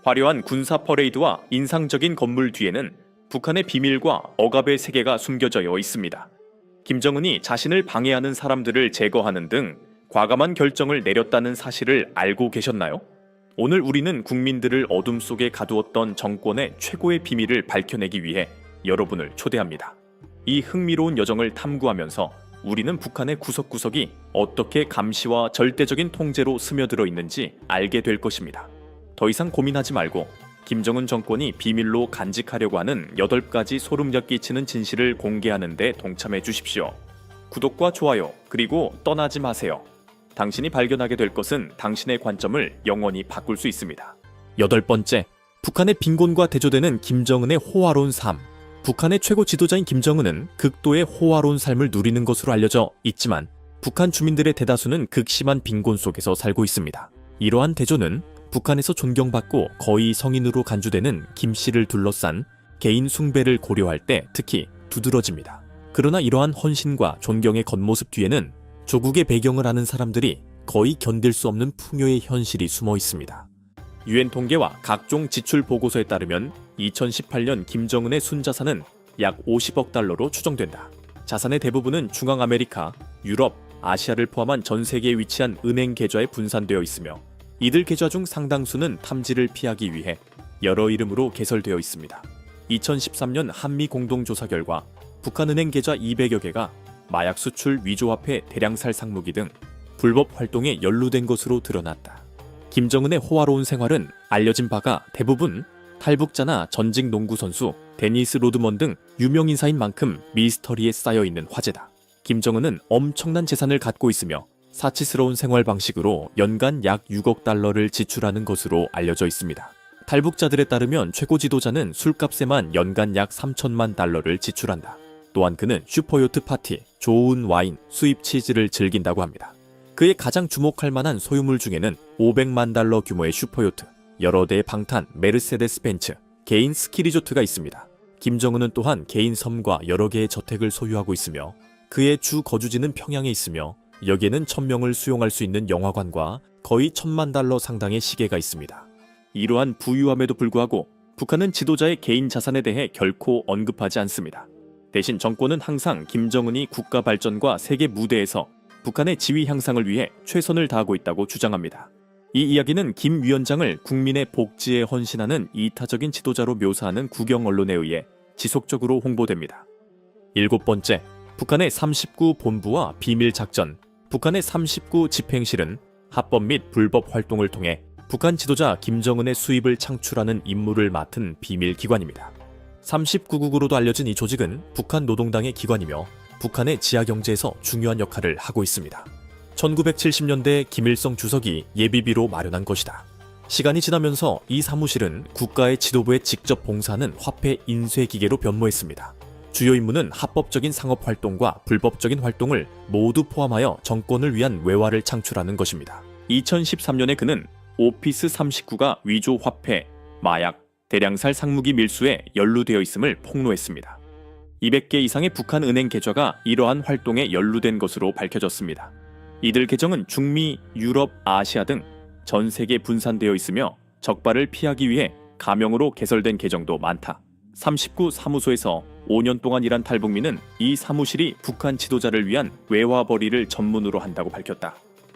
화려한 군사 퍼레이드와 인상적인 건물 뒤에는 북한의 비밀과 억압의 세계가 숨겨져 있습니다. 김정은이 자신을 방해하는 사람들을 제거하는 등 과감한 결정을 내렸다는 사실을 알고 계셨나요? 오늘 우리는 국민들을 어둠 속에 가두었던 정권의 최고의 비밀을 밝혀내기 위해 여러분을 초대합니다. 이 흥미로운 여정을 탐구하면서 우리는 북한의 구석구석이 어떻게 감시와 절대적인 통제로 스며들어 있는지 알게 될 것입니다. 더 이상 고민하지 말고 김정은 정권이 비밀로 간직하려고 하는 8가지 소름력 끼치는 진실을 공개하는 데 동참해 주십시오. 구독과 좋아요, 그리고 떠나지 마세요. 당신이 발견하게 될 것은 당신의 관점을 영원히 바꿀 수 있습니다. 8번째, 북한의 빈곤과 대조되는 김정은의 호화로운 삶. 북한의 최고 지도자인 김정은은 극도의 호화로운 삶을 누리는 것으로 알려져 있지만 북한 주민들의 대다수는 극심한 빈곤 속에서 살고 있습니다. 이러한 대조는 북한에서 존경받고 거의 성인으로 간주되는 김 씨를 둘러싼 개인 숭배를 고려할 때 특히 두드러집니다. 그러나 이러한 헌신과 존경의 겉모습 뒤에는 조국의 배경을 아는 사람들이 거의 견딜 수 없는 풍요의 현실이 숨어 있습니다. 유엔 통계와 각종 지출 보고서에 따르면 2018년 김정은의 순자산은 약 50억 달러로 추정된다. 자산의 대부분은 중앙아메리카, 유럽, 아시아를 포함한 전 세계에 위치한 은행 계좌에 분산되어 있으며 이들 계좌 중 상당수는 탐지를 피하기 위해 여러 이름으로 개설되어 있습니다. 2013년 한미 공동조사 결과 북한은행 계좌 200여 개가 마약 수출 위조화폐 대량살 상무기 등 불법 활동에 연루된 것으로 드러났다. 김정은의 호화로운 생활은 알려진 바가 대부분 탈북자나 전직 농구 선수, 데니스 로드먼 등 유명 인사인 만큼 미스터리에 쌓여있는 화제다. 김정은은 엄청난 재산을 갖고 있으며 사치스러운 생활 방식으로 연간 약 6억 달러를 지출하는 것으로 알려져 있습니다. 탈북자들에 따르면 최고 지도자는 술값에만 연간 약 3천만 달러를 지출한다. 또한 그는 슈퍼요트 파티, 좋은 와인, 수입 치즈를 즐긴다고 합니다. 그의 가장 주목할 만한 소유물 중에는 500만 달러 규모의 슈퍼요트, 여러 대의 방탄, 메르세데스 벤츠, 개인 스키 리조트가 있습니다. 김정은은 또한 개인 섬과 여러 개의 저택을 소유하고 있으며 그의 주 거주지는 평양에 있으며 여기에는 1000명을 수용할 수 있는 영화관과 거의 1000만 달러 상당의 시계가 있습니다. 이러한 부유함에도 불구하고 북한은 지도자의 개인 자산에 대해 결코 언급하지 않습니다. 대신 정권은 항상 김정은이 국가 발전과 세계 무대에서 북한의 지위 향상을 위해 최선을 다하고 있다고 주장합니다. 이 이야기는 김 위원장을 국민의 복지에 헌신하는 이타적인 지도자로 묘사하는 국영 언론에 의해 지속적으로 홍보됩니다. 7번째, 북한의 39 본부와 비밀 작전. 북한의 39 집행실은 합법 및 불법 활동을 통해 북한 지도자 김정은의 수입을 창출하는 임무를 맡은 비밀 기관입니다. 39국으로도 알려진 이 조직은 북한 노동당의 기관이며 북한의 지하경제에서 중요한 역할을 하고 있습니다. 1970년대 김일성 주석이 예비비로 마련한 것이다. 시간이 지나면서 이 사무실은 국가의 지도부에 직접 봉사하는 화폐 인쇄 기계로 변모했습니다. 주요 임무는 합법적인 상업활동과 불법적인 활동을 모두 포함하여 정권을 위한 외화를 창출하는 것입니다. 2013년에 그는 오피스 39가 위조 화폐, 마약, 대량살 상무기 밀수에 연루되어 있음을 폭로했습니다. 200개 이상의 북한 은행 계좌가 이러한 활동에 연루된 것으로 밝혀졌습니다. 이들 계정은 중미, 유럽, 아시아 등 전 세계에 분산되어 있으며 적발을 피하기 위해 가명으로 개설된 계정도 많다. 39 사무소에서 5년 동안 일한 탈북민은 이 사무실이 북한 지도자를 위한 외화벌이를 전문으로 한다고 밝혔다.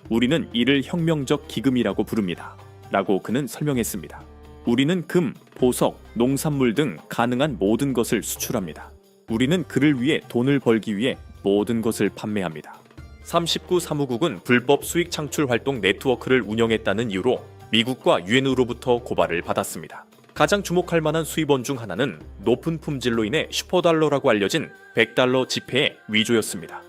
우리는 이를 혁명적 기금이라고 부릅니다. 라고 그는 설명했습니다. 우리는 금, 보석, 농산물 등 가능한 모든 것을 수출합니다. 우리는 그를 위해 돈을 벌기 위해 모든 것을 판매합니다. 39 사무국은 불법 수익 창출 활동 네트워크를 운영했다는 이유로 미국과 유엔으로부터 고발을 받았습니다. 가장 주목할 만한 수입원 중 하나는 높은 품질로 인해 슈퍼달러라고 알려진 100달러 지폐의 위조였습니다.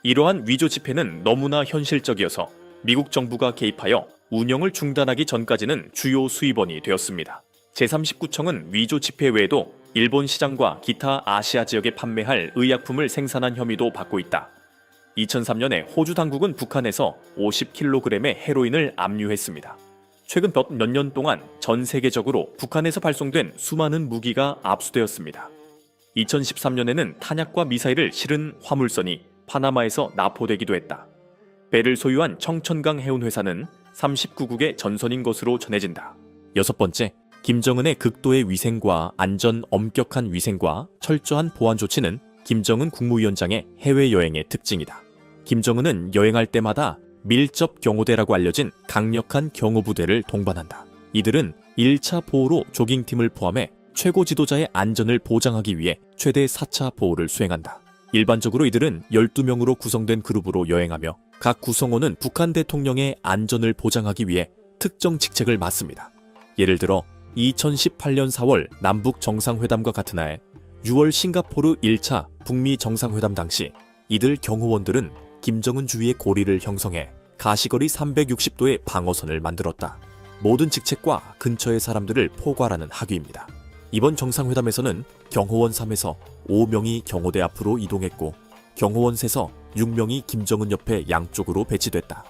이러한 위조 지폐는 너무나 현실적이어서 미국 정부가 개입하여 운영을 중단하기 전까지는 주요 수입원이 되었습니다. 제39청은 위조 지폐 외에도 일본 시장과 기타 아시아 지역에 판매할 의약품을 생산한 혐의도 받고 있다. 2003년에 호주 당국은 북한에서 50kg의 헤로인을 압류했습니다. 최근 몇 년 동안 전 세계적으로 북한에서 발송된 수많은 무기가 압수되었습니다. 2013년에는 탄약과 미사일을 실은 화물선이 파나마에서 납포되기도 했다. 배를 소유한 청천강 해운회사는 39국의 전선인 것으로 전해진다. 6번째, 김정은의 극도의 위생과 안전, 엄격한 위생과 철저한 보안 조치는 김정은 국무위원장의 해외여행의 특징이다. 김정은은 여행할 때마다 밀접 경호대라고 알려진 강력한 경호부대를 동반한다. 이들은 1차 보호로 조깅팀을 포함해 최고 지도자의 안전을 보장하기 위해 최대 4차 보호를 수행한다. 일반적으로 이들은 12명으로 구성된 그룹으로 여행하며 각 구성원은 북한 대통령의 안전을 보장하기 위해 특정 직책을 맡습니다. 예를 들어 2018년 4월 남북 정상회담과 같은 해 6월 싱가포르 1차 북미 정상회담 당시 이들 경호원들은 김정은 주위의 고리를 형성해 가시거리 360도의 방어선을 만들었다. 모든 직책과 근처의 사람들을 포괄하는 학위입니다. 이번 정상회담에서는 경호원 3에서 5명이 경호대 앞으로 이동했고 경호원 3에서 6명이 김정은 옆에 양쪽으로 배치됐다.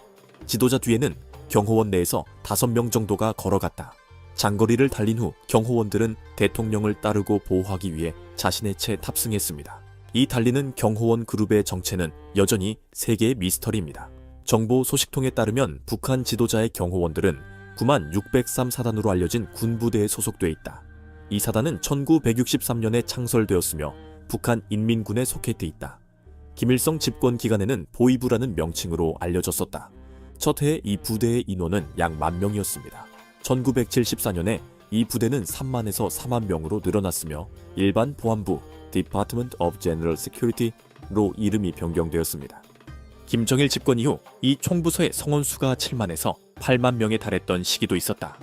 지도자 뒤에는 경호원 내에서 5명 정도가 걸어갔다. 장거리를 달린 후 경호원들은 대통령을 따르고 보호하기 위해 자신의 채 탑승했습니다. 이 달리는 경호원 그룹의 정체는 여전히 세계의 미스터리입니다. 정보 소식통에 따르면 북한 지도자의 경호원들은 9만 603 사단으로 알려진 군부대에 소속돼 있다. 이 사단은 1963년에 창설되었으며 북한 인민군에 속해 있다. 김일성 집권 기간에는 보위부라는 명칭으로 알려졌었다. 첫 해에 이 부대의 인원은 약 10,000명이었습니다. 1974년에 이 부대는 3만에서 4만 명으로 늘어났으며 일반 보안부 Department of General Security로 이름이 변경되었습니다. 김정일 집권 이후 이 총부서의 성원수가 7만에서 8만 명에 달했던 시기도 있었다.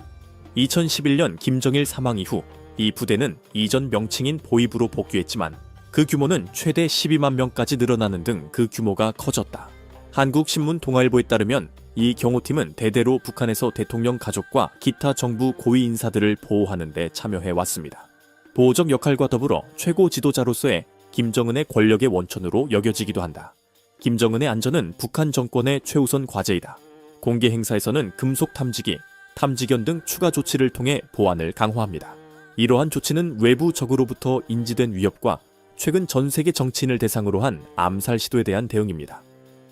2011년 김정일 사망 이후 이 부대는 이전 명칭인 보위부로 복귀했지만 그 규모는 최대 12만 명까지 늘어나는 등 그 규모가 커졌다. 한국신문 동아일보에 따르면 이 경호팀은 대대로 북한에서 대통령 가족과 기타 정부 고위 인사들을 보호하는 데 참여해 왔습니다. 보호적 역할과 더불어 최고 지도자로서의 김정은의 권력의 원천으로 여겨지기도 한다. 김정은의 안전은 북한 정권의 최우선 과제이다. 공개 행사에서는 금속 탐지기, 탐지견 등 추가 조치를 통해 보안을 강화합니다. 이러한 조치는 외부 적으로부터 인지된 위협과 최근 전 세계 정치인을 대상으로 한 암살 시도에 대한 대응입니다.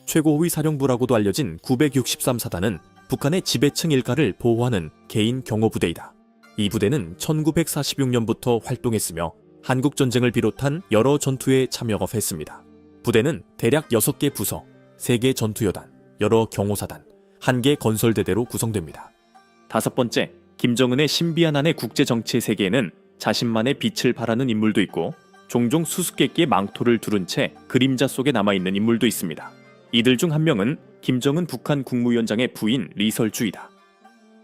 최고호위 사령부라고도 알려진 963사단은 북한의 지배층 일가를 보호하는 개인 경호부대이다. 이 부대는 1946년부터 활동했으며 한국전쟁을 비롯한 여러 전투에 참여가 했습니다. 부대는 대략 6개 부서, 3개 전투여단, 여러 경호사단, 1개 건설대대로 구성됩니다. 5번째, 김정은의 신비한 한의 국제정치의 세계에는 자신만의 빛을 발하는 인물도 있고 종종 수수께끼의 망토를 두른 채 그림자 속에 남아있는 인물도 있습니다. 이들 중 한 명은 김정은 북한 국무위원장의 부인 리설주이다.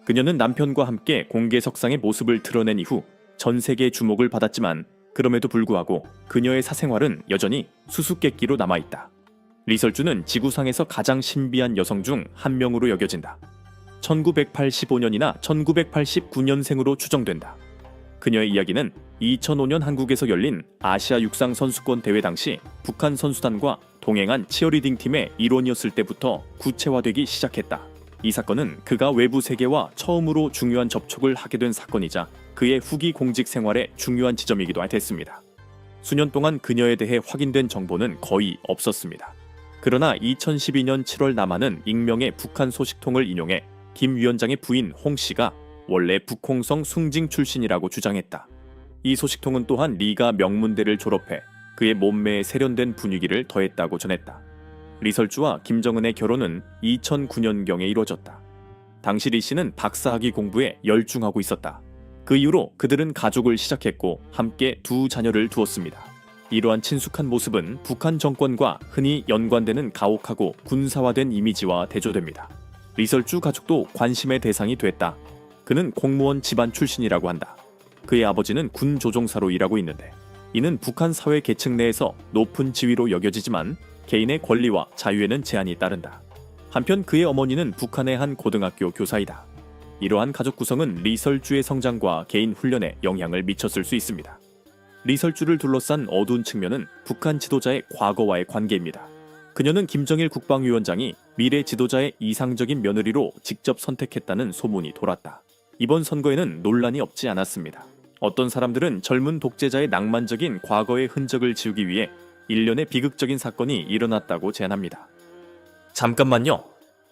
그녀는 남편과 함께 공개석상의 모습을 드러낸 이후 전 세계의 주목을 받았지만 그럼에도 불구하고 그녀의 사생활은 여전히 수수께끼로 남아있다. 리설주는 지구상에서 가장 신비한 여성 중 한 명으로 여겨진다. 1985년이나 1989년생으로 추정된다. 그녀의 이야기는 2005년 한국에서 열린 아시아 육상 선수권 대회 당시 북한 선수단과 동행한 치어리딩 팀의 일원이었을 때부터 구체화되기 시작했다. 이 사건은 그가 외부 세계와 처음으로 중요한 접촉을 하게 된 사건이자 그의 후기 공직 생활의 중요한 지점이기도 됐습니다. 수년 동안 그녀에 대해 확인된 정보는 거의 없었습니다. 그러나 2012년 7월 남한은 익명의 북한 소식통을 인용해 김 위원장의 부인 홍 씨가 원래 북홍성 숭징 출신이라고 주장했다. 이 소식통은 또한 리가 명문대를 졸업해 그의 몸매에 세련된 분위기를 더했다고 전했다. 리설주와 김정은의 결혼은 2009년경에 이루어졌다. 당시 리 씨는 박사학위 공부에 열중하고 있었다. 그 이후로 그들은 가족을 시작했고 함께 2 자녀를 두었습니다. 이러한 친숙한 모습은 북한 정권과 흔히 연관되는 가혹하고 군사화된 이미지와 대조됩니다. 리설주 가족도 관심의 대상이 됐다. 그는 공무원 집안 출신이라고 한다. 그의 아버지는 군 조종사로 일하고 있는데 이는 북한 사회 계층 내에서 높은 지위로 여겨지지만 개인의 권리와 자유에는 제한이 따른다. 한편 그의 어머니는 북한의 한 고등학교 교사이다. 이러한 가족 구성은 리설주의 성장과 개인 훈련에 영향을 미쳤을 수 있습니다. 리설주를 둘러싼 어두운 측면은 북한 지도자의 과거와의 관계입니다. 그녀는 김정일 국방위원장이 미래 지도자의 이상적인 며느리로 직접 선택했다는 소문이 돌았다. 이번 선거에는 논란이 없지 않았습니다. 어떤 사람들은 젊은 독재자의 낭만적인 과거의 흔적을 지우기 위해 일련의 비극적인 사건이 일어났다고 제안합니다. 잠깐만요.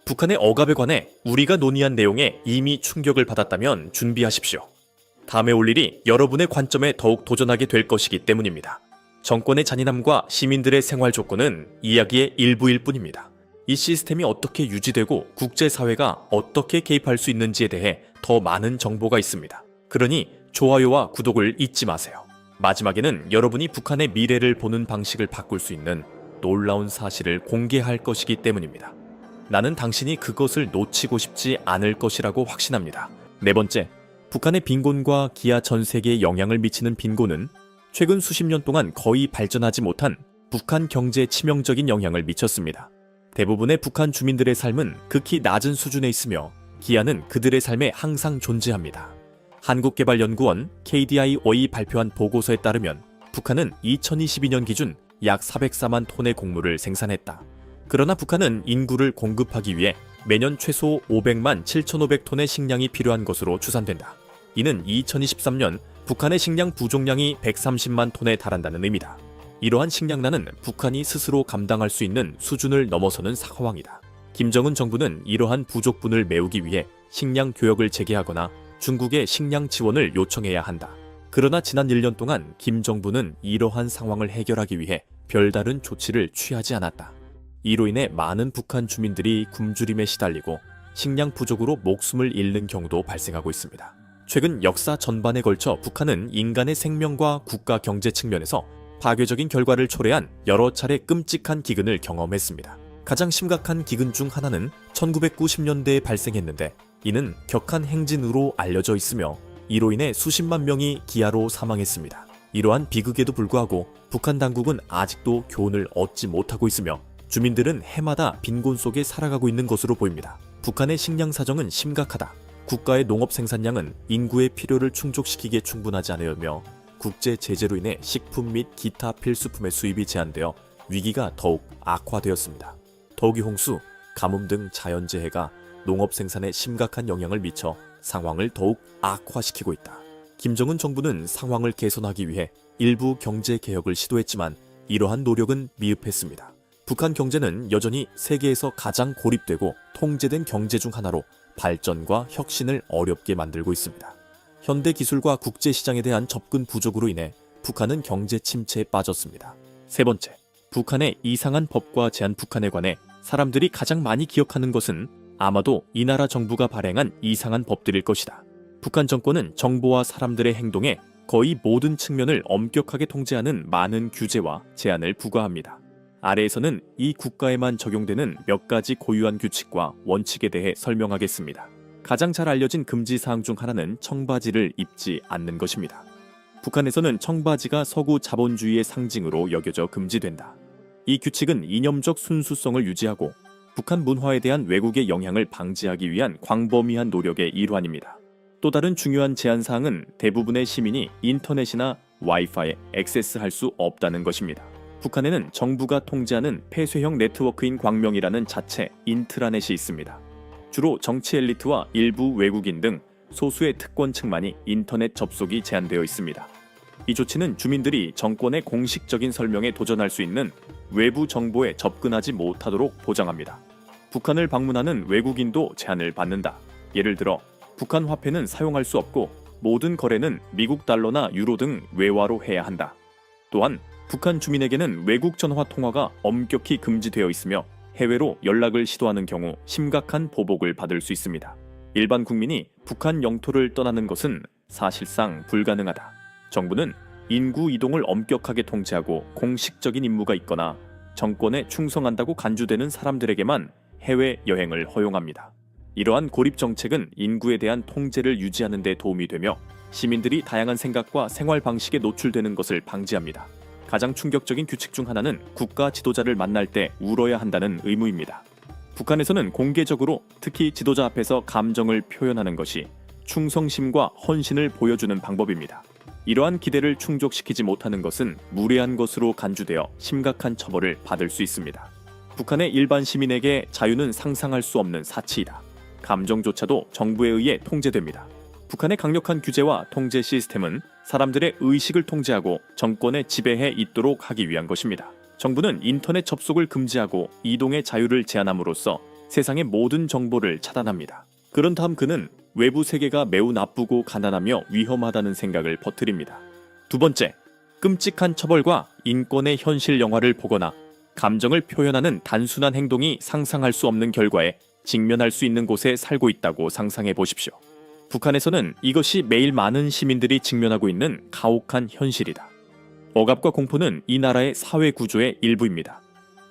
북한의 억압에 관해 우리가 논의한 내용에 이미 충격을 받았다면 준비하십시오. 다음에 올 일이 여러분의 관점에 더욱 도전하게 될 것이기 때문입니다. 정권의 잔인함과 시민들의 생활 조건은 이야기의 일부일 뿐입니다. 이 시스템이 어떻게 유지되고 국제사회가 어떻게 개입할 수 있는지에 대해 더 많은 정보가 있습니다. 그러니 좋아요와 구독을 잊지 마세요. 마지막에는 여러분이 북한의 미래를 보는 방식을 바꿀 수 있는 놀라운 사실을 공개할 것이기 때문입니다. 나는 당신이 그것을 놓치고 싶지 않을 것이라고 확신합니다. 네 번째, 북한의 빈곤과 기아 전 세계에 영향을 미치는 빈곤은 최근 수십 년 동안 거의 발전하지 못한 북한 경제에 치명적인 영향을 미쳤습니다. 대부분의 북한 주민들의 삶은 극히 낮은 수준에 있으며 기아는 그들의 삶에 항상 존재합니다. 한국개발연구원 KDI-의 발표한 보고서에 따르면 북한은 2022년 기준 약 404만 톤의 곡물을 생산했다. 그러나 북한은 인구를 공급하기 위해 매년 최소 500만 7,500톤의 식량이 필요한 것으로 추산된다. 이는 2023년 북한의 식량 부족량이 130만 톤에 달한다는 의미다. 이러한 식량난은 북한이 스스로 감당할 수 있는 수준을 넘어서는 상황이다. 김정은 정부는 이러한 부족분을 메우기 위해 식량 교역을 재개하거나 중국에 식량 지원을 요청해야 한다. 그러나 지난 1년 동안 김 정부는 이러한 상황을 해결하기 위해 별다른 조치를 취하지 않았다. 이로 인해 많은 북한 주민들이 굶주림에 시달리고 식량 부족으로 목숨을 잃는 경우도 발생하고 있습니다. 최근 역사 전반에 걸쳐 북한은 인간의 생명과 국가 경제 측면에서 파괴적인 결과를 초래한 여러 차례 끔찍한 기근을 경험했습니다. 가장 심각한 기근 중 하나는 1990년대에 발생했는데 이는 격한 행진으로 알려져 있으며 이로 인해 수십만 명이 기아로 사망했습니다. 이러한 비극에도 불구하고 북한 당국은 아직도 교훈을 얻지 못하고 있으며 주민들은 해마다 빈곤 속에 살아가고 있는 것으로 보입니다. 북한의 식량 사정은 심각하다. 국가의 농업 생산량은 인구의 필요를 충족시키기에 충분하지 않으며 국제 제재로 인해 식품 및 기타 필수품의 수입이 제한되어 위기가 더욱 악화되었습니다. 더욱이 홍수, 가뭄 등 자연재해가 농업 생산에 심각한 영향을 미쳐 상황을 더욱 악화시키고 있다. 김정은 정부는 상황을 개선하기 위해 일부 경제 개혁을 시도했지만 이러한 노력은 미흡했습니다. 북한 경제는 여전히 세계에서 가장 고립되고 통제된 경제 중 하나로 발전과 혁신을 어렵게 만들고 있습니다. 현대 기술과 국제 시장에 대한 접근 부족으로 인해 북한은 경제 침체에 빠졌습니다. 세 번째, 북한의 이상한 법과 제한 북한에 관해 사람들이 가장 많이 기억하는 것은 아마도 이 나라 정부가 발행한 이상한 법들일 것이다. 북한 정권은 정보와 사람들의 행동에 거의 모든 측면을 엄격하게 통제하는 많은 규제와 제한을 부과합니다. 아래에서는 이 국가에만 적용되는 몇 가지 고유한 규칙과 원칙에 대해 설명하겠습니다. 가장 잘 알려진 금지 사항 중 하나는 청바지를 입지 않는 것입니다. 북한에서는 청바지가 서구 자본주의의 상징으로 여겨져 금지된다. 이 규칙은 이념적 순수성을 유지하고 북한 문화에 대한 외국의 영향을 방지하기 위한 광범위한 노력의 일환입니다. 또 다른 중요한 제한 사항은 대부분의 시민이 인터넷이나 와이파이에 액세스할 수 없다는 것입니다. 북한에는 정부가 통제하는 폐쇄형 네트워크인 광명이라는 자체 인트라넷이 있습니다. 주로 정치 엘리트와 일부 외국인 등 소수의 특권층만이 인터넷 접속이 제한되어 있습니다. 이 조치는 주민들이 정권의 공식적인 설명에 도전할 수 있는 외부 정보에 접근하지 못하도록 보장합니다. 북한을 방문하는 외국인도 제한을 받는다. 예를 들어 북한 화폐는 사용할 수 없고 모든 거래는 미국 달러나 유로 등 외화로 해야 한다. 또한 북한 주민에게는 외국 전화 통화가 엄격히 금지되어 있으며 해외로 연락을 시도하는 경우 심각한 보복을 받을 수 있습니다. 일반 국민이 북한 영토를 떠나는 것은 사실상 불가능하다. 정부는 인구 이동을 엄격하게 통제하고 공식적인 임무가 있거나 정권에 충성한다고 간주되는 사람들에게만 해외 여행을 허용합니다. 이러한 고립 정책은 인구에 대한 통제를 유지하는 데 도움이 되며 시민들이 다양한 생각과 생활 방식에 노출되는 것을 방지합니다. 가장 충격적인 규칙 중 하나는 국가 지도자를 만날 때 울어야 한다는 의무입니다. 북한에서는 공개적으로 특히 지도자 앞에서 감정을 표현하는 것이 충성심과 헌신을 보여주는 방법입니다. 이러한 기대를 충족시키지 못하는 것은 무례한 것으로 간주되어 심각한 처벌을 받을 수 있습니다. 북한의 일반 시민에게 자유는 상상할 수 없는 사치이다. 감정조차도 정부에 의해 통제됩니다. 북한의 강력한 규제와 통제 시스템은 사람들의 의식을 통제하고 정권에 지배해 있도록 하기 위한 것입니다. 정부는 인터넷 접속을 금지하고 이동의 자유를 제한함으로써 세상의 모든 정보를 차단합니다. 그런 다음 그는 외부 세계가 매우 나쁘고 가난하며 위험하다는 생각을 퍼뜨립니다. 두 번째, 끔찍한 처벌과 인권의 현실 영화를 보거나 감정을 표현하는 단순한 행동이 상상할 수 없는 결과에 직면할 수 있는 곳에 살고 있다고 상상해 보십시오. 북한에서는 이것이 매일 많은 시민들이 직면하고 있는 가혹한 현실이다. 억압과 공포는 이 나라의 사회 구조의 일부입니다.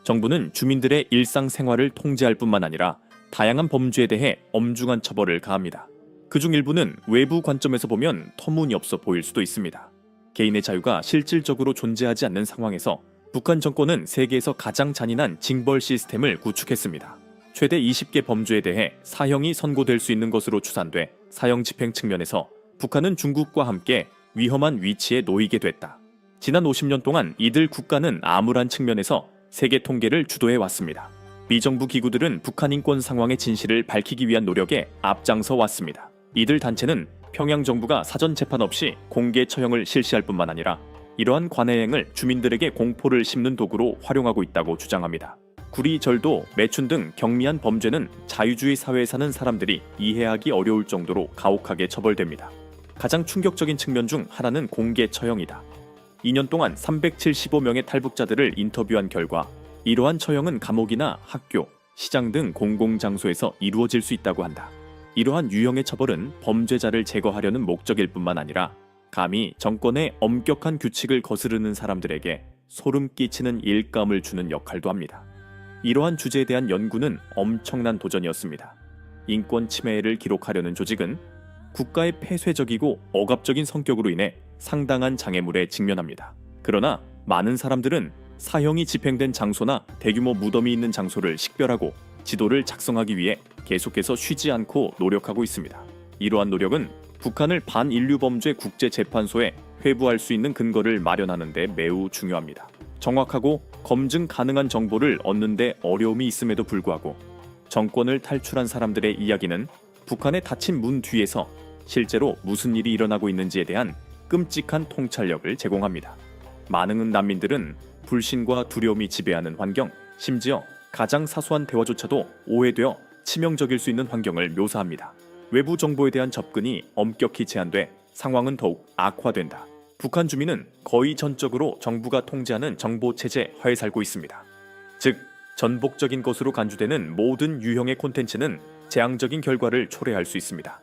정부는 주민들의 일상생활을 통제할 뿐만 아니라 다양한 범죄에 대해 엄중한 처벌을 가합니다. 그중 일부는 외부 관점에서 보면 터무니없어 보일 수도 있습니다. 개인의 자유가 실질적으로 존재하지 않는 상황에서 북한 정권은 세계에서 가장 잔인한 징벌 시스템을 구축했습니다. 최대 20개 범죄에 대해 사형이 선고될 수 있는 것으로 추산돼 사형 집행 측면에서 북한은 중국과 함께 위험한 위치에 놓이게 됐다. 지난 50년 동안 이들 국가는 암울한 측면에서 세계 통계를 주도해 왔습니다. 미정부 기구들은 북한 인권 상황의 진실을 밝히기 위한 노력에 앞장서 왔습니다. 이들 단체는 평양 정부가 사전 재판 없이 공개 처형을 실시할 뿐만 아니라 이러한 관해행을 주민들에게 공포를 심는 도구로 활용하고 있다고 주장합니다. 구리, 절도, 매춘 등 경미한 범죄는 자유주의 사회에 사는 사람들이 이해하기 어려울 정도로 가혹하게 처벌됩니다. 가장 충격적인 측면 중 하나는 공개 처형이다. 2년 동안 375명의 탈북자들을 인터뷰한 결과 이러한 처형은 감옥이나 학교, 시장 등 공공장소에서 이루어질 수 있다고 한다. 이러한 유형의 처벌은 범죄자를 제거하려는 목적일 뿐만 아니라 감히 정권의 엄격한 규칙을 거스르는 사람들에게 소름 끼치는 일감을 주는 역할도 합니다. 이러한 주제에 대한 연구는 엄청난 도전이었습니다. 인권 침해를 기록하려는 조직은 국가의 폐쇄적이고 억압적인 성격으로 인해 상당한 장애물에 직면합니다. 그러나 많은 사람들은 사형이 집행된 장소나 대규모 무덤이 있는 장소를 식별하고 지도를 작성하기 위해 계속해서 쉬지 않고 노력하고 있습니다. 이러한 노력은 북한을 반인류범죄 국제재판소에 회부할 수 있는 근거를 마련하는 데 매우 중요합니다. 정확하고 검증 가능한 정보를 얻는 데 어려움이 있음에도 불구하고 정권을 탈출한 사람들의 이야기는 북한의 닫힌 문 뒤에서 실제로 무슨 일이 일어나고 있는지에 대한 끔찍한 통찰력을 제공합니다. 많은 난민들은 불신과 두려움이 지배하는 환경, 심지어 가장 사소한 대화조차도 오해되어 치명적일 수 있는 환경을 묘사합니다. 외부 정보에 대한 접근이 엄격히 제한돼 상황은 더욱 악화된다. 북한 주민은 거의 전적으로 정부가 통제하는 정보체제 하에 살고 있습니다. 즉, 전복적인 것으로 간주되는 모든 유형의 콘텐츠는 재앙적인 결과를 초래할 수 있습니다.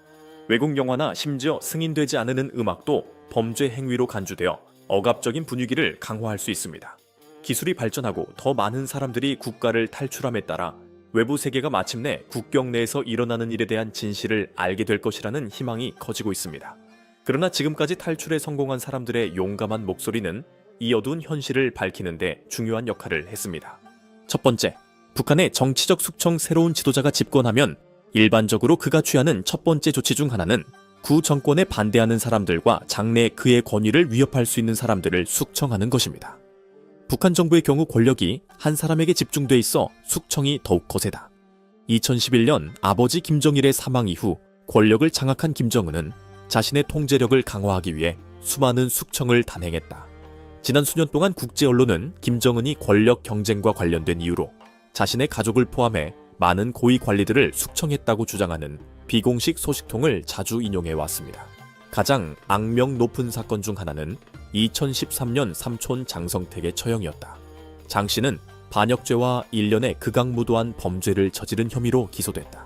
외국 영화나 심지어 승인되지 않은 음악도 범죄 행위로 간주되어 억압적인 분위기를 강화할 수 있습니다. 기술이 발전하고 더 많은 사람들이 국가를 탈출함에 따라 외부 세계가 마침내 국경 내에서 일어나는 일에 대한 진실을 알게 될 것이라는 희망이 커지고 있습니다. 그러나 지금까지 탈출에 성공한 사람들의 용감한 목소리는 이 어두운 현실을 밝히는 데 중요한 역할을 했습니다. 첫 번째, 북한의 정치적 숙청 새로운 지도자가 집권하면 일반적으로 그가 취하는 첫 번째 조치 중 하나는 구 정권에 반대하는 사람들과 장래 그의 권위를 위협할 수 있는 사람들을 숙청하는 것입니다. 북한 정부의 경우 권력이 한 사람에게 집중돼 있어 숙청이 더욱 거세다. 2011년 아버지 김정일의 사망 이후 권력을 장악한 김정은은 자신의 통제력을 강화하기 위해 수많은 숙청을 단행했다. 지난 수년 동안 국제 언론은 김정은이 권력 경쟁과 관련된 이유로 자신의 가족을 포함해 많은 고위 관리들을 숙청했다고 주장하는 비공식 소식통을 자주 인용해 왔습니다. 가장 악명 높은 사건 중 하나는 2013년 삼촌 장성택의 처형이었다. 장 씨는 반역죄와 일련의 극악무도한 범죄를 저지른 혐의로 기소됐다.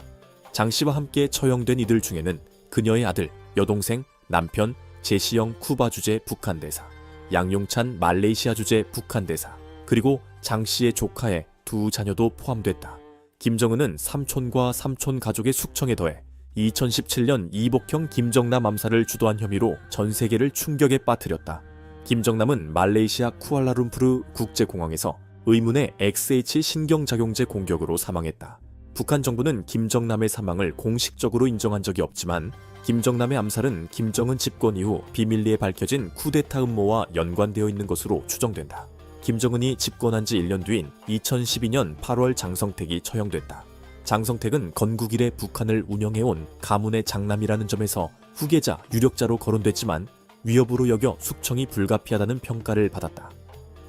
장 씨와 함께 처형된 이들 중에는 그녀의 아들, 여동생, 남편, 제시영 쿠바 주재 북한 대사, 양용찬 말레이시아 주재 북한 대사, 그리고 장 씨의 조카의 두 자녀도 포함됐다. 김정은은 삼촌과 삼촌 가족의 숙청에 더해 2017년 이복형 김정남 암살을 주도한 혐의로 전 세계를 충격에 빠뜨렸다. 김정남은 말레이시아 쿠알라룸푸르 국제공항에서 의문의 XH 신경작용제 공격으로 사망했다. 북한 정부는 김정남의 사망을 공식적으로 인정한 적이 없지만 김정남의 암살은 김정은 집권 이후 비밀리에 밝혀진 쿠데타 음모와 연관되어 있는 것으로 추정된다. 김정은이 집권한 지 1년 뒤인 2012년 8월 장성택이 처형됐다. 장성택은 건국 이래 북한을 운영해온 가문의 장남이라는 점에서 후계자, 유력자로 거론됐지만 위협으로 여겨 숙청이 불가피하다는 평가를 받았다.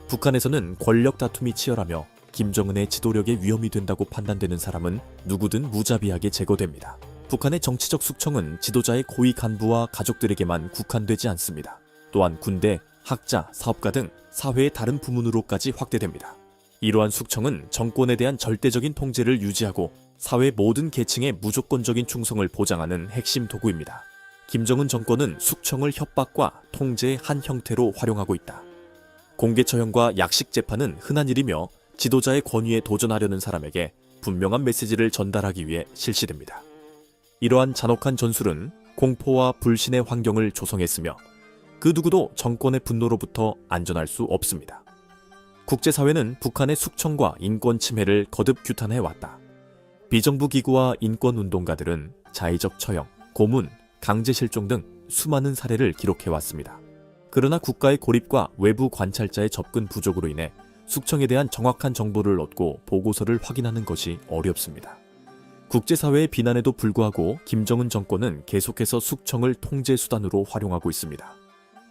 북한에서는 권력 다툼이 치열하며 김정은의 지도력에 위험이 된다고 판단되는 사람은 누구든 무자비하게 제거됩니다. 북한의 정치적 숙청은 지도자의 고위 간부와 가족들에게만 국한되지 않습니다. 또한 군대, 학자, 사업가 등 사회의 다른 부문으로까지 확대됩니다. 이러한 숙청은 정권에 대한 절대적인 통제를 유지하고 사회 모든 계층의 무조건적인 충성을 보장하는 핵심 도구입니다. 김정은 정권은 숙청을 협박과 통제의 한 형태로 활용하고 있다. 공개 처형과 약식 재판은 흔한 일이며 지도자의 권위에 도전하려는 사람에게 분명한 메시지를 전달하기 위해 실시됩니다. 이러한 잔혹한 전술은 공포와 불신의 환경을 조성했으며 그 누구도 정권의 분노로부터 안전할 수 없습니다. 국제사회는 북한의 숙청과 인권 침해를 거듭 규탄해왔다. 비정부 기구와 인권운동가들은 자의적 처형, 고문, 강제 실종 등 수많은 사례를 기록해왔습니다. 그러나 국가의 고립과 외부 관찰자의 접근 부족으로 인해 숙청에 대한 정확한 정보를 얻고 보고서를 확인하는 것이 어렵습니다. 국제사회의 비난에도 불구하고 김정은 정권은 계속해서 숙청을 통제 수단으로 활용하고 있습니다.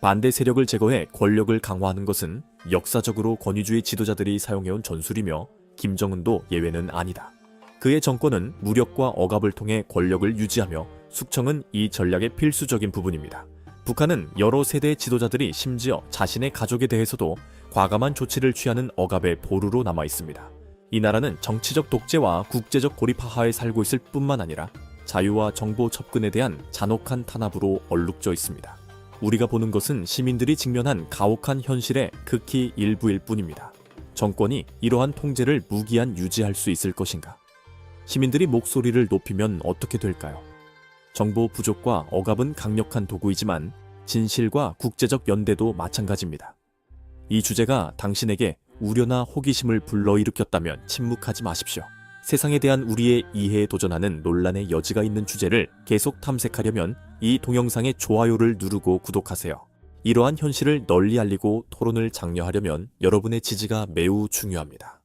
반대 세력을 제거해 권력을 강화하는 것은 역사적으로 권위주의 지도자들이 사용해온 전술이며 김정은도 예외는 아니다. 그의 정권은 무력과 억압을 통해 권력을 유지하며 숙청은 이 전략의 필수적인 부분입니다. 북한은 여러 세대의 지도자들이 심지어 자신의 가족에 대해서도 과감한 조치를 취하는 억압의 보루로 남아 있습니다. 이 나라는 정치적 독재와 국제적 고립 하하에 살고 있을 뿐만 아니라 자유와 정보 접근에 대한 잔혹한 탄압으로 얼룩져 있습니다. 우리가 보는 것은 시민들이 직면한 가혹한 현실의 극히 일부일 뿐입니다. 정권이 이러한 통제를 무기한 유지할 수 있을 것인가? 시민들이 목소리를 높이면 어떻게 될까요? 정보 부족과 억압은 강력한 도구이지만 진실과 국제적 연대도 마찬가지입니다. 이 주제가 당신에게 우려나 호기심을 불러일으켰다면 침묵하지 마십시오. 세상에 대한 우리의 이해에 도전하는 논란의 여지가 있는 주제를 계속 탐색하려면 이 동영상의 좋아요를 누르고 구독하세요. 이러한 현실을 널리 알리고 토론을 장려하려면 여러분의 지지가 매우 중요합니다.